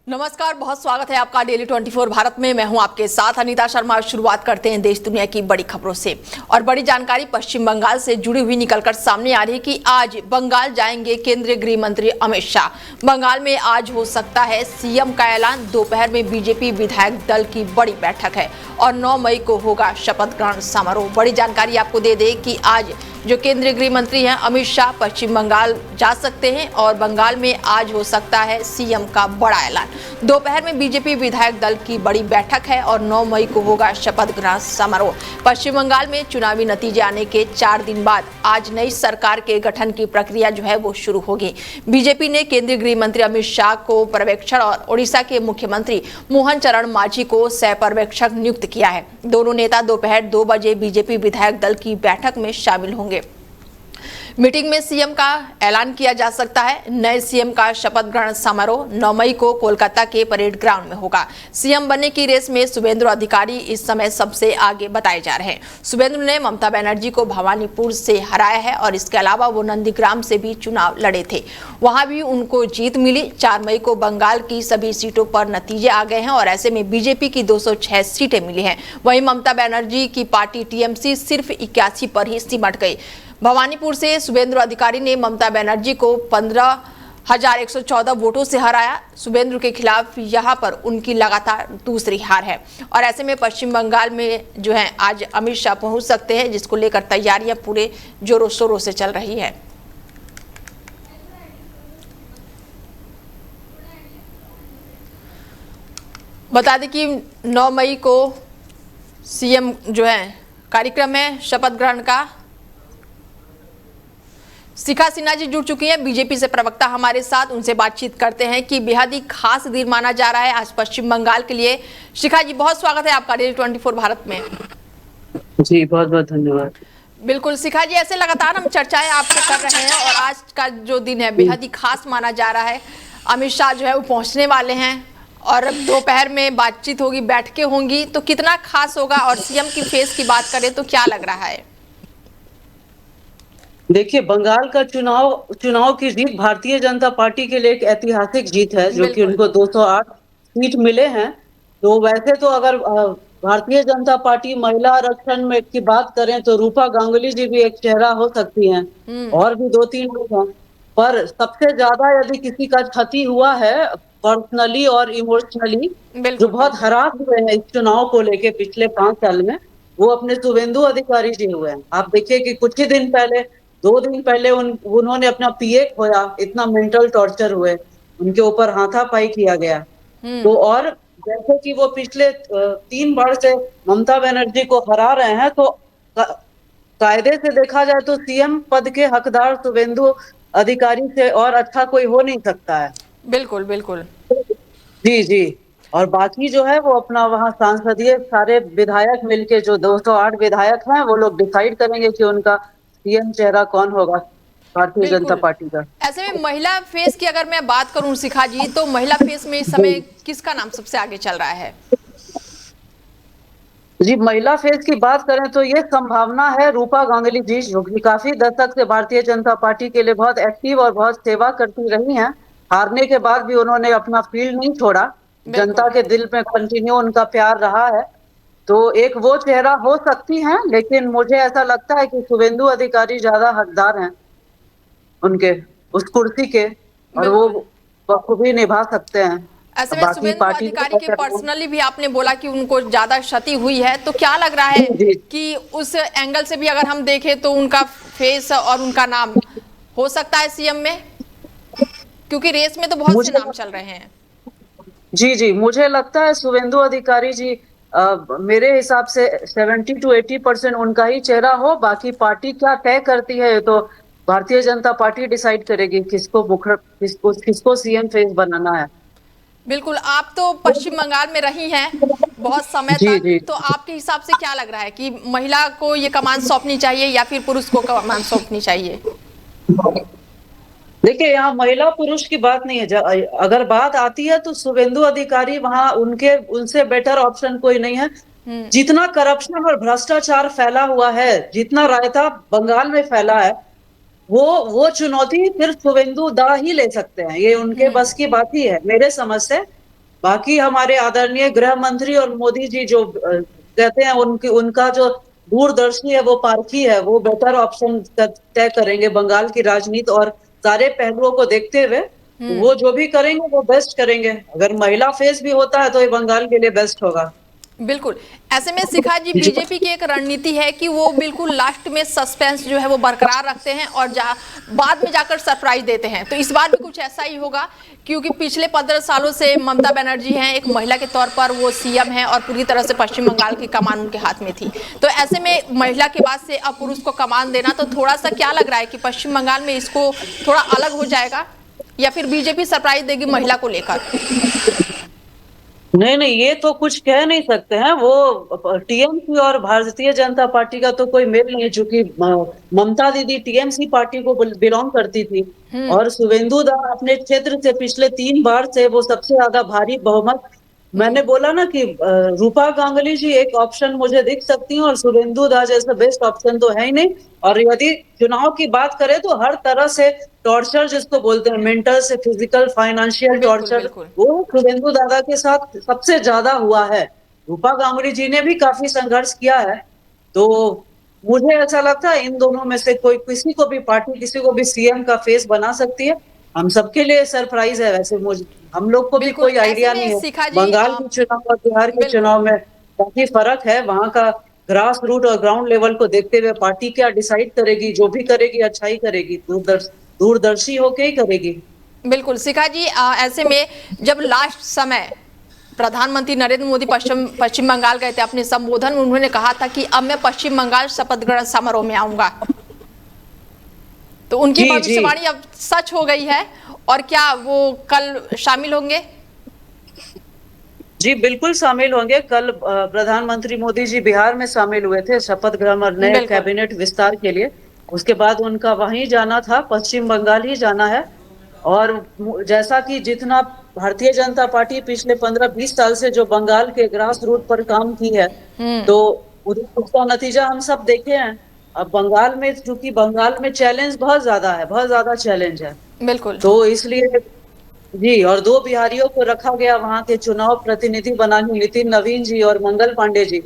नमस्कार, बहुत स्वागत है आपका डेली 24 भारत में। मैं हूं आपके साथ अनीता शर्मा। शुरुआत करते हैं देश दुनिया की बड़ी खबरों से। और बड़ी जानकारी पश्चिम बंगाल से जुड़ी हुई निकलकर सामने आ रही है कि आज बंगाल जाएंगे केंद्रीय गृह मंत्री अमित शाह। बंगाल में आज हो सकता है सीएम का ऐलान। दोपहर में बीजेपी विधायक दल की बड़ी बैठक है और 9 मई को होगा शपथ ग्रहण समारोह। बड़ी जानकारी आपको दे दें कि आज जो केंद्रीय गृह मंत्री हैं अमित शाह पश्चिम बंगाल जा सकते हैं और बंगाल में आज हो सकता है सीएम का बड़ा ऐलान। दोपहर में बीजेपी विधायक दल की बड़ी बैठक है और 9 मई को होगा शपथ ग्रहण समारोह। पश्चिम बंगाल में चुनावी नतीजे आने के 4 दिन बाद आज नई सरकार के गठन की प्रक्रिया जो है वो शुरू होगी। बीजेपी ने केंद्रीय गृह मंत्री अमित शाह को पर्यवेक्षण और ओडिशा के मुख्यमंत्री मोहन चरण मांझी को सह पर्यवेक्षक नियुक्त किया है। दोनों नेता दोपहर 2 बजे बीजेपी विधायक दल की बैठक में शामिल होंगे। मीटिंग में सीएम का ऐलान किया जा सकता है। नए सीएम का शपथ ग्रहण समारोह 9 मई को कोलकाता के परेड ग्राउंड में होगा। सीएम बनने की रेस में शुभेंदु अधिकारी इस समय सबसे आगे बताए जा रहे हैं। शुभेंदु ने ममता बनर्जी को भवानीपुर से हराया है और इसके अलावा वो नंदीग्राम से भी चुनाव लड़े थे, वहां भी उनको जीत मिली। 4 मई को बंगाल की सभी सीटों पर नतीजे आ गए हैं और ऐसे में बीजेपी की 206 सीटें मिली हैं। वहीं ममता बनर्जी की पार्टी टीएमसी सिर्फ 81 पर ही सिमट गई। भवानीपुर से शुभेंदु अधिकारी ने ममता बनर्जी को 15,114 वोटों से हराया। शुभेंदु के खिलाफ यहां पर उनकी लगातार दूसरी हार है और ऐसे में पश्चिम बंगाल में जो है आज अमित शाह पहुंच सकते हैं, जिसको लेकर तैयारियां पूरे जोरों शोरों से चल रही है। बता दें कि 9 मई को सीएम जो है कार्यक्रम है शपथ ग्रहण का। शिखा सिन्हा जी जुड़ चुकी हैं बीजेपी से प्रवक्ता हमारे साथ, उनसे बातचीत करते हैं कि बेहद ही खास दिन माना जा रहा है आज पश्चिम बंगाल के लिए। शिखा जी, बहुत स्वागत है आपका डेली 24 भारत में। जी बहुत बहुत धन्यवाद। बिल्कुल शिखा जी, ऐसे लगातार हम चर्चाएं आपसे कर रहे हैं और आज का जो दिन है बेहद ही खास माना जा रहा है। अमित शाह जो है वो पहुंचने वाले हैं और दोपहर में बातचीत होगी, बैठकें होंगी, तो कितना खास होगा? और सीएम की फेस की बात करें तो क्या लग रहा है? देखिए, बंगाल का चुनाव की जीत भारतीय जनता पार्टी के लिए एक ऐतिहासिक जीत है, जो कि उनको 208 सीट मिले हैं। तो वैसे तो अगर भारतीय जनता पार्टी महिला आरक्षण में की बात करें तो रूपा गांगुली जी भी एक चेहरा हो सकती हैं और भी 2-3 लोग हैं। पर सबसे ज्यादा यदि किसी का क्षति हुआ है पर्सनली और इमोशनली, जो बहुत हरास हुए हैं इस चुनाव को लेके पिछले 5 साल में, वो अपने शुभेंदु अधिकारी जी हुए हैं। आप देखिए कि कुछ ही दिन पहले, 2 दिन पहले उन्होंने अपना पीए खोया, इतना मेंटल टॉर्चर हुए, उनके ऊपर हाथापाई किया गया। तो और जैसे कि वो पिछले 3 बार से ममता बनर्जी को हरा रहे हैं, तो कायदे से देखा जाए तो सीएम पद के हकदार शुभेंदु अधिकारी से और अच्छा कोई हो नहीं सकता है। बिल्कुल बिल्कुल। जी जी। और बाकी जो है वो अपना वहाँ सांसदीय सारे विधायक मिलके, जो 208 विधायक हैं, वो लोग डिसाइड करेंगे कि उनका सीएम चेहरा कौन होगा भारतीय जनता पार्टी का। ऐसे में महिला फेस की अगर मैं बात करूं शिखा जी, तो महिला फेस में इस समय किसका नाम सबसे आगे चल रहा है? जी, महिला फेस की बात करें तो ये संभावना है रूपा गांगुली जी, जो कि काफी दशक से भारतीय जनता पार्टी के लिए बहुत एक्टिव और बहुत सेवा करती रही हैं। हारने के बाद भी उन्होंने अपना फील्ड नहीं छोड़ा, जनता के दिल में कंटिन्यू उनका प्यार रहा है। तो एक वो चेहरा हो सकती हैं, लेकिन मुझे ऐसा लगता है कि शुभेंदु अधिकारी ज्यादा हकदार हैं उनके उस कुर्सी के, और वो बखूबी निभा सकते हैं। ऐसे में शुभेंदु अधिकारी के पर्सनली भी आपने बोला कि उनको ज्यादा क्षति हुई है, तो क्या लग रहा है कि उस एंगल से भी अगर हम देखें तो उनका फेस और उनका नाम हो सकता है सीएम में, क्योंकि रेस में तो बहुत से नाम चल रहे हैं। जी जी, मुझे लगता है शुभेंदु अधिकारी जी मेरे हिसाब से 70 to 80% उनका ही चेहरा हो। बाकी पार्टी क्या तय करती है तो भारतीय जनता पार्टी डिसाइड करेगी किसको सीएम फेस बनाना है। बिल्कुल, आप तो पश्चिम बंगाल में रही हैं बहुत समय तक, तो आपके हिसाब से क्या लग रहा है कि महिला को ये कमान सौंपनी चाहिए या फिर पुरुष को कमान सौंपनी चाहिए? देखिए, यहाँ महिला पुरुष की बात नहीं है। अगर बात आती है तो शुभेंदु अधिकारी वहाँ उनसे बेटर ऑप्शन कोई नहीं है। जितना करप्शन और भ्रष्टाचार फैला हुआ है, जितना रायता बंगाल में फैला है, वो चुनौती सिर्फ शुभेंदु दा ही ले सकते हैं। ये उनके बस की बात ही है मेरे समझ से। बाकी हमारे आदरणीय गृह मंत्री और मोदी जी जो कहते हैं, उनका जो दूरदर्शी है, वो पारखी है, वो बेटर ऑप्शन तय करेंगे बंगाल की राजनीति और सारे पहलुओं को देखते हुए। वो जो भी करेंगे वो बेस्ट करेंगे। अगर महिला फेस भी होता है तो ये बंगाल के लिए बेस्ट होगा। बिल्कुल। ऐसे में शिखा जी, बीजेपी की एक रणनीति है कि वो बिल्कुल लास्ट में सस्पेंस जो है वो बरकरार रखते हैं और बाद में जाकर सरप्राइज देते हैं। तो इस बार भी कुछ ऐसा ही होगा, क्योंकि पिछले 15 सालों से ममता बनर्जी हैं, एक महिला के तौर पर वो सीएम हैं और पूरी तरह से पश्चिम बंगाल की कमान उनके हाथ में थी। तो ऐसे में महिला के बाद से अब पुरुष को कमान देना, तो थोड़ा सा क्या लग रहा है कि पश्चिम बंगाल में इसको थोड़ा अलग हो जाएगा या फिर बीजेपी सरप्राइज देगी महिला को लेकर? नहीं नहीं, ये तो कुछ कह नहीं सकते हैं। वो टीएमसी और भारतीय जनता पार्टी का तो कोई मेल नहीं, चूंकि ममता दीदी टीएमसी पार्टी को बिलोंग करती थी और शुभेंदु दा अपने क्षेत्र से पिछले 3 बार से वो सबसे ज्यादा भारी बहुमत। मैंने बोला ना कि रूपा गांगुली जी एक ऑप्शन मुझे दिख सकती हैं और शुभेंदु दा जैसा बेस्ट ऑप्शन तो है ही नहीं। और यदि चुनाव की बात करें तो हर तरह से टॉर्चर, जिसको बोलते हैं मेंटल से फिजिकल फाइनेंशियल टॉर्चर, वो शुभेंदु दादा के साथ सबसे ज्यादा हुआ है। रूपा गांगुली जी ने भी काफी संघर्ष किया है। तो मुझे ऐसा लगता है इन दोनों में से कोई, किसी को भी पार्टी किसी को भी सीएम का फेस बना सकती है। हम सबके लिए सरप्राइज है। वैसे मुझे, हम लोग को भी कोई आइडिया नहीं है। बंगाल के चुनाव और बिहार के चुनाव में काफी फर्क है। वहां का ग्रास रूट और ग्राउंड लेवल को देखते हुए पार्टी क्या डिसाइड करेगी, जो भी करेगी अच्छा ही करेगी, दूरदर्शी होके ही करेगी। बिल्कुल शिखा जी, ऐसे में जब लास्ट समय प्रधानमंत्री नरेंद्र मोदी पश्चिम बंगाल गए थे, अपने संबोधन में उन्होंने कहा था कि अब मैं पश्चिम बंगाल शपथ ग्रहण समारोह में आऊंगा। तो उनकी भविष्यवाणी अब सच हो गई है, और क्या वो कल शामिल होंगे? जी बिल्कुल शामिल होंगे। कल प्रधानमंत्री मोदी जी बिहार में शामिल हुए थे शपथ ग्रहण और नए कैबिनेट विस्तार के लिए। उसके बाद उनका वहीं जाना था, पश्चिम बंगाल ही जाना है। और जैसा कि जितना भारतीय जनता पार्टी पिछले 15-20 साल से जो बंगाल के ग्रास रूट पर काम की है, तो उसका नतीजा हम सब देखे हैं। अब बंगाल में, चूंकि बंगाल में चैलेंज बहुत ज्यादा है, बहुत ज्यादा चैलेंज है। बिल्कुल। तो इसलिए जी, और 2 बिहारियों को रखा गया वहां के चुनाव प्रतिनिधि बनाने, नितिन नवीन जी और मंगल पांडे जी।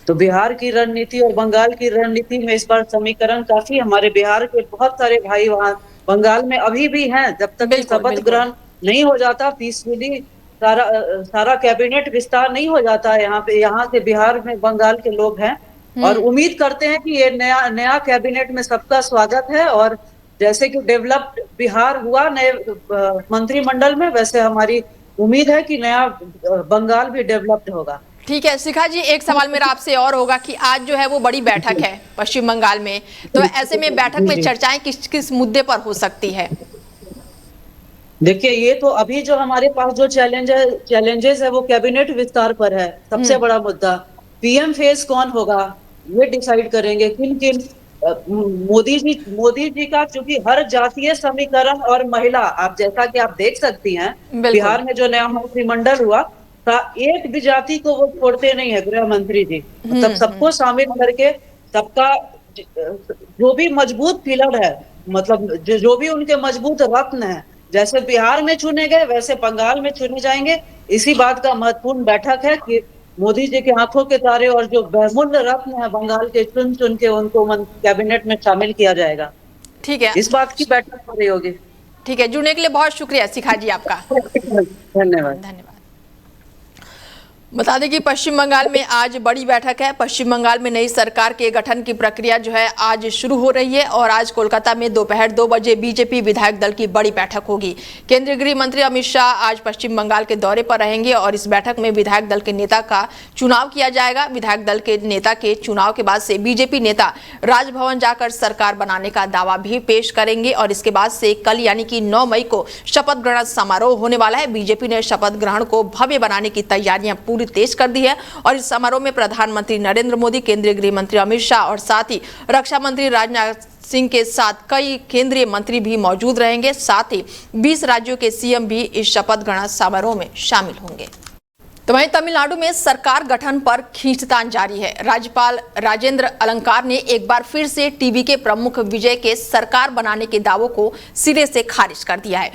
तो बिहार की रणनीति और बंगाल की रणनीति में इस बार समीकरण काफी, हमारे बिहार के बहुत सारे भाई वहां बंगाल में अभी भी हैं। जब तक शपथ ग्रहण नहीं हो जाता पीसफुली, सारा कैबिनेट विस्तार नहीं हो जाता है, यहाँ से बिहार में बंगाल के लोग हैं और उम्मीद करते हैं कि ये नया कैबिनेट में सबका स्वागत है। और जैसे कि डेवलप्ड बिहार हुआ नए मंत्रिमंडल में, वैसे हमारी उम्मीद है कि नया बंगाल भी डेवलप्ड होगा। ठीक है शिखा जी, एक सवाल मेरा आपसे और होगा कि आज जो है वो बड़ी बैठक है पश्चिम बंगाल में, तो ऐसे में बैठक में चर्चाएं किस किस मुद्दे पर हो सकती है? देखिए, ये तो अभी जो हमारे पास जो चैलेंजेस है वो कैबिनेट विस्तार पर है। सबसे बड़ा मुद्दा पीएम फेस कौन होगा, ये डिसाइड करेंगे। किन मोदी जी का, चूंकि हर जातीय समीकरण और महिला, आप जैसा कि आप देख सकती हैं बिहार में जो नया मंत्रिमंडल हुआ था, एक भी जाति को वो छोड़ते नहीं है गृह मंत्री जी। मतलब सबको शामिल करके, सबका जो भी मजबूत पिलर है, मतलब जो भी उनके मजबूत रत्न है, जैसे बिहार में चुने गए वैसे बंगाल में चुने जाएंगे। इसी बात का महत्वपूर्ण बैठक है कि मोदी जी के आंखों के तारे और जो बहुमूल्य रत्न है बंगाल के, चुन के उनको कैबिनेट में शामिल किया जाएगा। ठीक है, इस बात की बैठक हो रही होगी। ठीक है, जुड़ने के लिए बहुत शुक्रिया शिखा जी आपका। धन्यवाद। बता दें कि पश्चिम बंगाल में आज बड़ी बैठक है। पश्चिम बंगाल में नई सरकार के गठन की प्रक्रिया जो है आज शुरू हो रही है और आज कोलकाता में दोपहर 2 बजे बीजेपी विधायक दल की बड़ी बैठक होगी। केंद्रीय गृह मंत्री अमित शाह आज पश्चिम बंगाल के दौरे पर रहेंगे और इस बैठक में विधायक दल के नेता का चुनाव किया जाएगा। विधायक दल के नेता के चुनाव के बाद से बीजेपी नेता राजभवन जाकर सरकार बनाने का दावा भी पेश करेंगे और इसके बाद से कल यानी कि 9 मई को शपथ ग्रहण समारोह होने वाला है। बीजेपी ने शपथ ग्रहण को भव्य बनाने की तैयारियां पूरी तेज कर दी है और इस समारोह में प्रधानमंत्री नरेंद्र मोदी, केंद्रीय गृह मंत्री अमित शाह और साथ ही रक्षा मंत्री राजनाथ सिंह के साथ कई केंद्रीय मंत्री भी मौजूद रहेंगे। साथ ही 20 राज्यों के सीएम भी इस शपथ ग्रहण समारोह में शामिल होंगे। तो वहीं तमिलनाडु में सरकार गठन पर खींचतान जारी है। राज्यपाल राजेंद्र अलंकार ने एक बार फिर से टीवी के प्रमुख विजय के सरकार बनाने के दावों को सिरे से खारिज कर दिया है।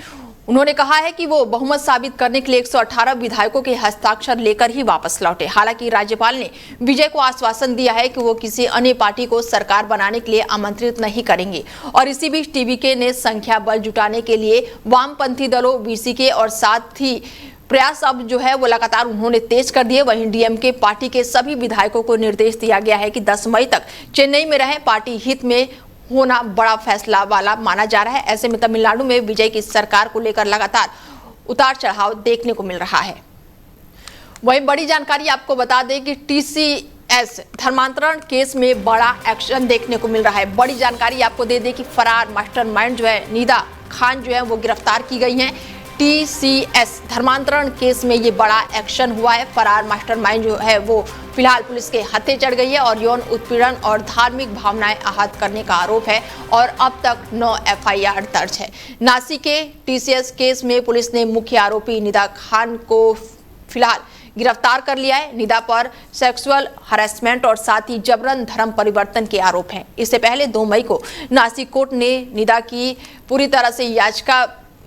उन्होंने कहा है कि वो बहुमत साबित करने के लिए 118 विधायकों के हस्ताक्षर लेकर ही वापस लौटे। हालांकि राज्यपाल ने विजय को आश्वासन दिया है कि वो किसी अन्य पार्टी को सरकार बनाने के लिए आमंत्रित नहीं करेंगे। और इसी बीच टीवीके ने संख्या बल जुटाने के लिए वामपंथी दलों, वीसीके और साथ ही प्रयास अब जो है वो लगातार उन्होंने तेज कर दिए। वहीं डीएमके पार्टी के सभी विधायकों को निर्देश दिया गया है कि 10 मई तक चेन्नई में रहें। पार्टी हित में होना बड़ा फैसला वाला माना जा रहा है। ऐसे में तमिलनाडु में विजय की सरकार को लेकर लगातार उतार चढ़ाव देखने को मिल रहा है। वहीं बड़ी जानकारी आपको बता दें कि टीसीएस धर्मांतरण केस में बड़ा एक्शन देखने को मिल रहा है। बड़ी जानकारी आपको दे दें कि फरार मास्टरमाइंड जो है निदा खान जो है वो गिरफ्तार की गई हैं। टीसीएस धर्मांतरण केस में ये बड़ा एक्शन हुआ है। फरार मास्टरमाइंड जो है वो फिलहाल पुलिस के हत्थे चढ़ गई है और यौन उत्पीड़न और धार्मिक भावनाएं आहत करने का आरोप है और अब तक 9 एफआईआर दर्ज है। नासिक के टीसीएस केस में पुलिस ने मुख्य आरोपी निदा खान को फिलहाल गिरफ्तार कर लिया है। निदा पर सेक्सुअल हरासमेंट और साथ ही जबरन धर्म परिवर्तन के आरोप हैं। इससे पहले 2 मई को नासिक कोर्ट ने निदा की पूरी तरह से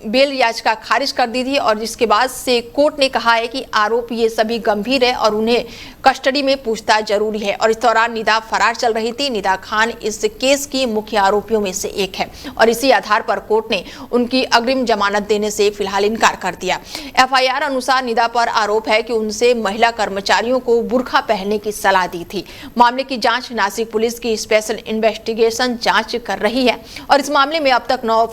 बेल याचिका खारिज कर दी थी और जिसके बाद से कोर्ट ने कहा है कि आरोप ये सभी गंभीर है और उन्हें कस्टडी में पूछताछ जरूरी है। और इस दौरान निदा फरार चल रही थी। निदा खान इस केस की मुख्य आरोपियों में से एक है और इसी आधार पर कोर्ट ने उनकी अग्रिम जमानत देने से फिलहाल इनकार कर दिया। एफआईआर अनुसार निदा पर आरोप है कि उनसे महिला कर्मचारियों को बुर्का पहनने की सलाह दी थी। मामले की जांच नासिक पुलिस की स्पेशल इन्वेस्टिगेशन जांच कर रही है और इस मामले में अब तक 9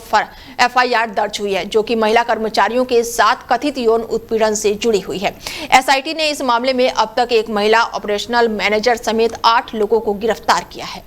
एफआईआर दर्ज हुई है जो कि महिला कर्मचारियों के साथ कथित यौन उत्पीड़न से जुड़ी हुई है। एसआईटी ने इस मामले में अब तक एक महिला ऑपरेशनल मैनेजर समेत 8 लोगों को गिरफ्तार किया है।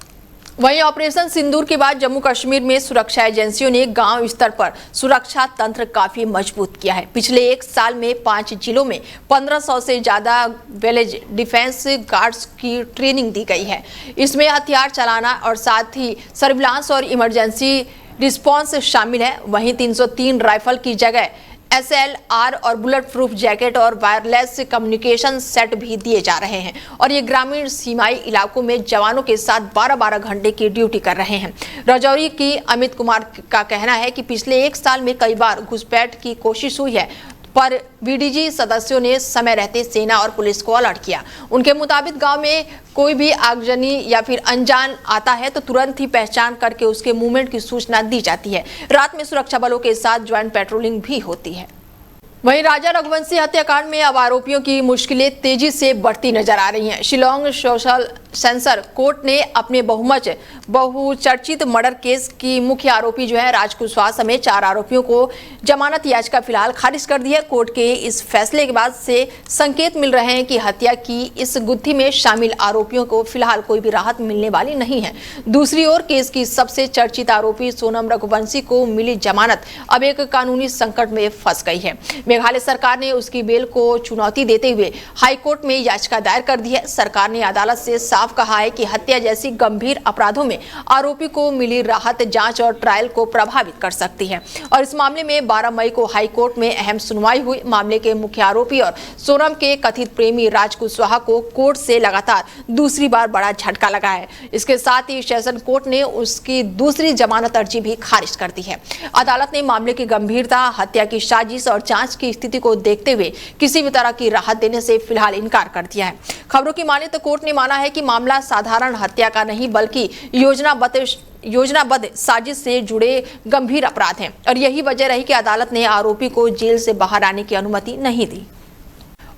वहीं ऑपरेशन सिंदूर के बाद जम्मू कश्मीर में सुरक्षा एजेंसियों ने गांव स्तर पर सुरक्षा तंत्र काफी मजबूत किया है। पिछले 1 साल में 5 जिलों में 1500 से ज्यादा विलेज डिफेंस गार्ड्स की ट्रेनिंग दी गई है। इसमें हथियार चलाना और साथ ही सर्विलांस और इमरजेंसी रिस्पांस शामिल है। वहीं 303 राइफल की जगह SLR और बुलेट प्रूफ जैकेट और वायरलेस कम्युनिकेशन सेट भी दिए जा रहे हैं और ये ग्रामीण सीमाई इलाकों में जवानों के साथ 12-12 घंटे की ड्यूटी कर रहे हैं। राजौरी की अमित कुमार का कहना है कि पिछले 1 साल में कई बार घुसपैठ की कोशिश हुई है पर बीडीजी सदस्यों ने समय रहते सेना और पुलिस को अलर्ट किया। उनके मुताबिक गांव में कोई भी आगजनी या फिर अनजान आता है तो तुरंत ही पहचान करके उसके मूवमेंट की सूचना दी जाती है। रात में सुरक्षा बलों के साथ ज्वाइंट पेट्रोलिंग भी होती है। वहीं राजा रघुवंशी हत्याकांड में अब आरोपियों की मुश्किलें तेजी से बढ़ती नजर आ रही हैं। शिलोंग सोशल सेंसर कोर्ट ने अपने बहुचर्चित मर्डर केस की मुख्य आरोपी जो है राज कुशवाहा समेत 4 आरोपियों को जमानत याचिका फिलहाल खारिज कर दी है। कोर्ट के इस फैसले के बाद से संकेत मिल रहे हैं कि हत्या की इस गुत्थी में शामिल आरोपियों को फिलहाल कोई भी राहत मिलने वाली नहीं है। दूसरी ओर केस की सबसे चर्चित आरोपी सोनम रघुवंशी को मिली जमानत अब एक कानूनी संकट में फंस गई है। मेघालय सरकार ने उसकी बेल को चुनौती देते हुए हाईकोर्ट में याचिका दायर कर दी है। सरकार ने अदालत से साफ कहा है कि हत्या जैसी गंभीर अपराधों में आरोपी को मिली राहत जांच और ट्रायल को प्रभावित कर सकती है और इस मामले में 12 मई को हाईकोर्ट में अहम सुनवाई हुई। मामले के मुख्य आरोपी और सोनम के कथित प्रेमी राज कुशवाहा को कोर्ट से लगातार दूसरी बार बड़ा झटका लगा है। इसके साथ ही सेशन कोर्ट ने उसकी दूसरी जमानत अर्जी भी खारिज कर दी है। अदालत ने मामले की गंभीरता, हत्या की साजिश और जांच की स्थिति को देखते हुए किसी भी तरह की राहत देने से फिलहाल इनकार कर दिया है। खबरों की माने तो कोर्ट ने माना है कि मामला साधारण हत्या का नहीं बल्कि योजनाबद्ध साजिश से जुड़े गंभीर अपराध हैं और यही वजह रही कि अदालत ने आरोपी को जेल से बाहर आने की अनुमति नहीं दी।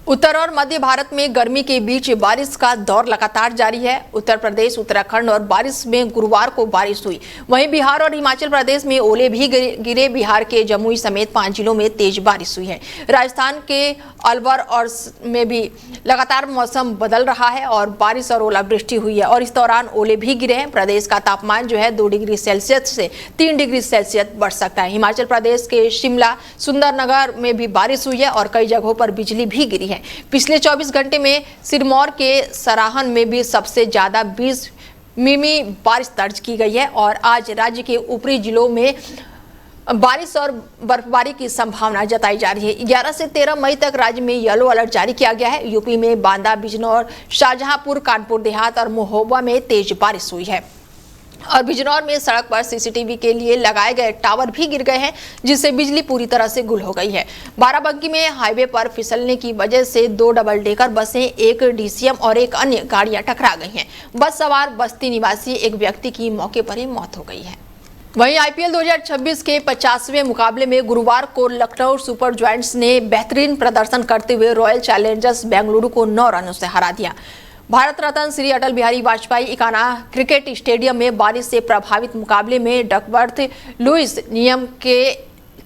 उत्तर और मध्य भारत में गर्मी के बीच बारिश का दौर लगातार जारी है। उत्तर प्रदेश, उत्तराखंड और बारिश में गुरुवार को बारिश हुई। वहीं बिहार और हिमाचल प्रदेश में ओले भी गिरे। बिहार के जमुई समेत 5 जिलों में तेज बारिश हुई है। राजस्थान के अलवर और में भी लगातार मौसम बदल रहा है और बारिश और ओलावृष्टि हुई है और इस दौरान ओले भी गिरे हैं। प्रदेश का तापमान जो है 2 डिग्री सेल्सियस से 3 डिग्री सेल्सियस बढ़ सकता है। हिमाचल प्रदेश के शिमला, सुंदरनगर में भी बारिश हुई है और कई जगहों पर बिजली भी गिरी है। पिछले 24 घंटे में सिरमौर के सराहन में भी सबसे ज्यादा 20 मिमी बारिश दर्ज की गई है और आज राज्य के ऊपरी जिलों में बारिश और बर्फबारी की संभावना जताई जा रही है। 11 से 13 मई तक राज्य में येलो अलर्ट जारी किया गया है। यूपी में बांदा, बिजनौर, शाहजहांपुर, कानपुर देहात और महोबा में तेज बारिश हुई है। और बिजनौर में सड़क पर सीसीटीवी के लिए लगाए गए टावर भी गिर गए हैं, जिससे बिजली पूरी तरह से गुल हो गई है। बाराबंकी में हाईवे पर फिसलने की वजह से 2 डबल डेकर बसें, एक डीसीएम और एक अन्य गाड़ियां टकरा गई हैं। बस सवार बस्ती निवासी एक व्यक्ति की मौके पर ही मौत हो गई है। वहीं आईपीएल 2026 के 50वें मुकाबले में गुरुवार को लखनऊ सुपर जायंट्स ने बेहतरीन प्रदर्शन करते हुए रॉयल चैलेंजर्स बेंगलुरु को 9 रनों से हरा दिया। भारत रत्न श्री अटल बिहारी वाजपेयी इकाना क्रिकेट स्टेडियम में बारिश से प्रभावित मुकाबले में डकवर्थ लुइस नियम के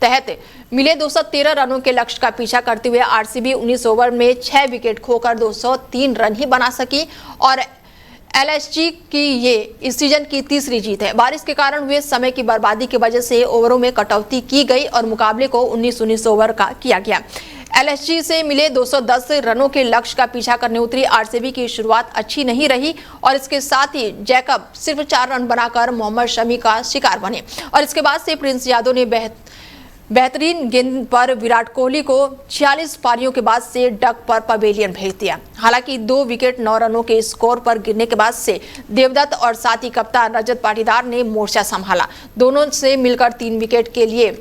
तहत मिले 213 रनों के लक्ष्य का पीछा करते हुए आरसीबी 19 ओवर में 6 विकेट खोकर 203 रन ही बना सकी और एलएसजी की ये इस सीजन की तीसरी जीत है। बारिश के कारण हुए समय की बर्बादी की वजह से ओवरों में कटौती की गई और मुकाबले को 19-19 ओवर का किया गया। एलएसजी से मिले 210 रनों के लक्ष्य का पीछा करने उतरी आरसीबी की शुरुआत अच्छी नहीं रही और इसके साथ ही जैकब सिर्फ 4 रन बनाकर मोहम्मद शमी का शिकार बने और इसके बाद से प्रिंस यादव ने बेहतरीन गेंद पर विराट कोहली को 46 पारियों के बाद से डक पर पवेलियन भेज दिया। हालांकि 2 विकेट 9 रनों के स्कोर पर गिरने के बाद से देवदत्त और साथ ही कप्तान रजत पाटीदार ने मोर्चा संभाला। दोनों से मिलकर 3 विकेट के लिए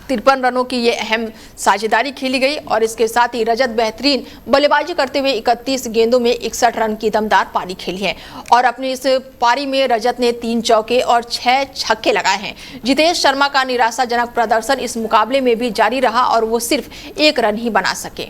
53 रनों की ये अहम साझेदारी खेली गई और इसके साथ ही रजत बेहतरीन बल्लेबाजी करते हुए 31 गेंदों में 61 रन की दमदार पारी खेली है और अपनी इस पारी में रजत ने 3 चौके और 6 छक्के लगाए हैं। जितेश शर्मा का निराशाजनक प्रदर्शन इस मुकाबले में भी जारी रहा और वो सिर्फ 1 रन ही बना सके।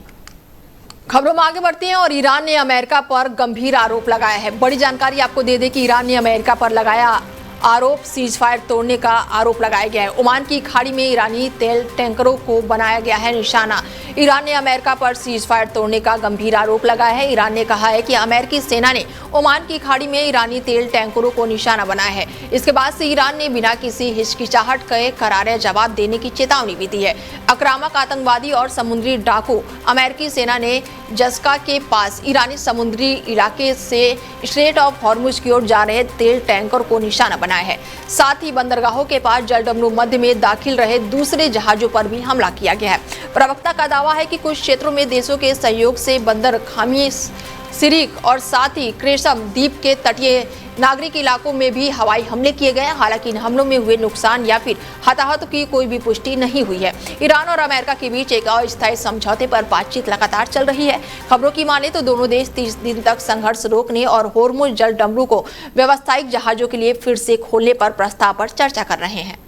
खबरों में आगे बढ़ते हैं और ईरान ने अमेरिका पर गंभीर आरोप लगाया है। बड़ी जानकारी आपको दे दें कि ईरान ने अमेरिका पर लगाया आरोप, सीज फायर तोड़ने का आरोप लगाया गया है। ओमान की खाड़ी में ईरानी तेल टैंकरों को बनाया गया है निशाना। ईरान ने अमेरिका पर सीज फायर तोड़ने का गंभीर आरोप लगाया है। ईरान ने कहा है कि अमेरिकी सेना ने ओमान की खाड़ी में ईरानी तेल टैंकरों को निशाना बनाया है। इसके बाद से ईरान ने बिना किसी हिचकिचाहट के करारा जवाब देने की चेतावनी भी दी है। आक्रामक आतंकवादी और समुद्री डाकू अमेरिकी सेना ने जस्का के पास ईरानी समुद्री इलाके से स्ट्रेट ऑफ हॉर्मुज की ओर जा रहे तेल टैंकर को निशाना बनाया है। साथ ही बंदरगाहों के पास जलडमरू मध्य में दाखिल रहे दूसरे जहाजों पर भी हमला किया गया है। प्रवक्ता का दावा है कि कुछ क्षेत्रों में देशों के सहयोग से बंदर खामी सिरिक और साथ ही क्रेसम द्वीप के तटीय नागरिक इलाकों में भी हवाई हमले किए गए। हालांकि इन हमलों में हुए नुकसान या फिर हताहत की कोई भी पुष्टि नहीं हुई है। ईरान और अमेरिका के बीच एक अस्थायी समझौते पर बातचीत लगातार चल रही है। खबरों की माने तो दोनों देश 30 दिन तक संघर्ष रोकने और होर्मुज जल डमरू को व्यावसायिक जहाजों के लिए फिर से खोलने पर प्रस्ताव पर चर्चा कर रहे हैं।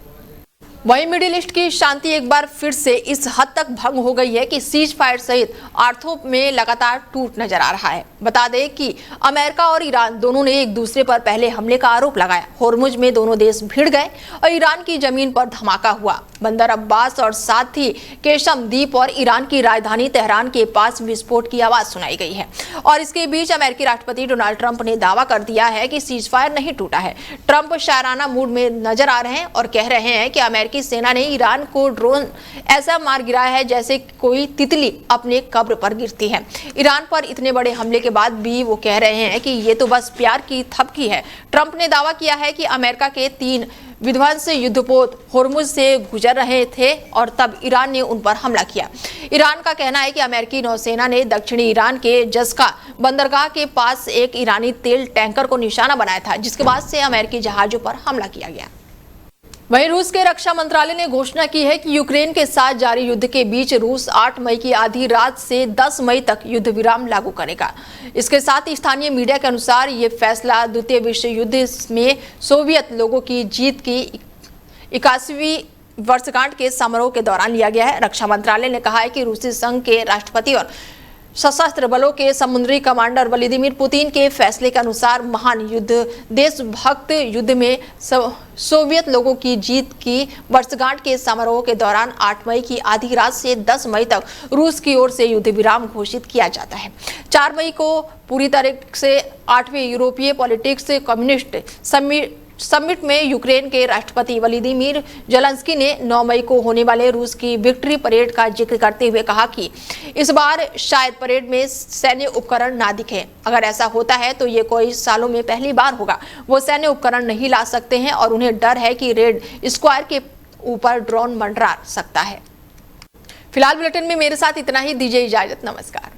वहीं मिडिल ईस्ट की शांति एक बार फिर से इस हद तक भंग हो गई है कि सीज फायर सहित अर्थों में लगातार टूट नजर आ रहा है। बता दें कि अमेरिका और ईरान दोनों ने एक दूसरे पर पहले हमले का आरोप लगाया। होर्मुज में दोनों देश भिड़ गए और ईरान की जमीन पर धमाका हुआ। बंदर अब्बास और साथ ही केशम द्वीप और ईरान की राजधानी तेहरान के पास विस्फोट की आवाज सुनाई गई है और इसके बीच अमेरिकी राष्ट्रपति डोनाल्ड ट्रंप ने दावा कर दिया है कि सीज फायर नहीं टूटा है। ट्रंप शायराना मूड में नजर आ रहे हैं और कह रहे हैं कि अमेरिकी सेना ने ईरान को ड्रोन ऐसा मार गिराया है जैसे कोई तितली अपने कब्र पर गिरती है। ईरान पर इतने बड़े हमले के बाद भी वो कह रहे हैं कि ये तो बस प्यार की थपकी है। ट्रंप ने दावा किया है कि अमेरिका के 3 विध्वंस युद्धपोत होर्मुज से गुजर रहे थे और तब ईरान ने उन पर हमला किया। ईरान का कहना है कि अमेरिकी नौसेना ने दक्षिणी ईरान के जस्का बंदरगाह के पास एक ईरानी तेल टैंकर को निशाना बनाया था, जिसके बाद से अमेरिकी जहाजों पर हमला किया गया। वहीं रूस के रक्षा मंत्रालय ने घोषणा की है कि यूक्रेन के साथ जारी युद्ध के बीच रूस 8 मई की आधी रात से 10 मई तक युद्ध विराम लागू करेगा। इसके साथ ही स्थानीय मीडिया के अनुसार ये फैसला द्वितीय विश्व युद्ध में सोवियत लोगों की जीत की 81वीं वर्षगांठ के समारोह के दौरान लिया गया है। रक्षा मंत्रालय ने कहा है कि रूसी संघ के राष्ट्रपति और सशस्त्र बलों के समुद्री कमांडर व्लादिमीर पुतिन के फैसले के अनुसार महान युद्ध देशभक्त युद्ध में सोवियत लोगों की जीत की वर्षगांठ के समारोह के दौरान 8 मई की आधी रात से 10 मई तक रूस की ओर से युद्ध विराम घोषित किया जाता है। 4 मई को पूरी तरह से 8वें यूरोपीय पॉलिटिक्स कम्युनिस्ट समिट में यूक्रेन के राष्ट्रपति व्लादिमीर जेलेंस्की ने 9 मई को होने वाले रूस की विक्ट्री परेड का जिक्र करते हुए कहा कि इस बार शायद परेड में सैन्य उपकरण ना दिखे। अगर ऐसा होता है तो ये कोई सालों में पहली बार होगा। वो सैन्य उपकरण नहीं ला सकते हैं और उन्हें डर है कि रेड स्क्वायर के ऊपर ड्रोन मंडरा सकता है। फिलहाल बुलेटिन में मेरे साथ इतना ही। दीजिए इजाजत। नमस्कार।